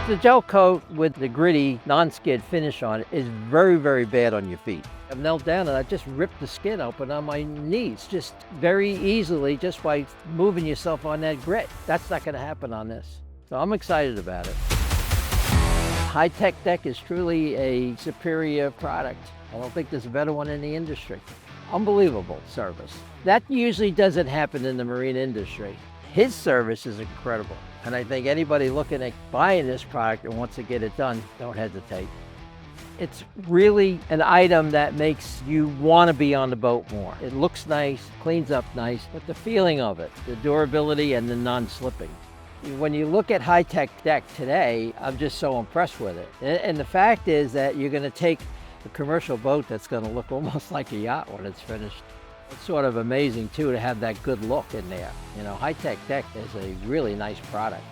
The gel coat with the gritty, non-skid finish on it is very, very bad on your feet. I've knelt down and I just ripped the skin open on my knees, just very easily, just by moving yourself on that grit. That's not gonna happen on this. So I'm excited about it. High-tech deck is truly a superior product. I don't think there's a better one in the industry. Unbelievable service. That usually doesn't happen in the marine industry. His service is incredible. And I think anybody looking at buying this product and wants to get it done, don't hesitate. It's really an item that makes you want to be on the boat more. It looks nice, cleans up nice, but the feeling of it, the durability and the non-slipping. When you look at high-tech deck today, I'm just so impressed with it. And the fact is that you're going to take a commercial boat that's going to look almost like a yacht when it's finished. It's sort of amazing too to have that good look in there. You know, high-tech deck is a really nice product.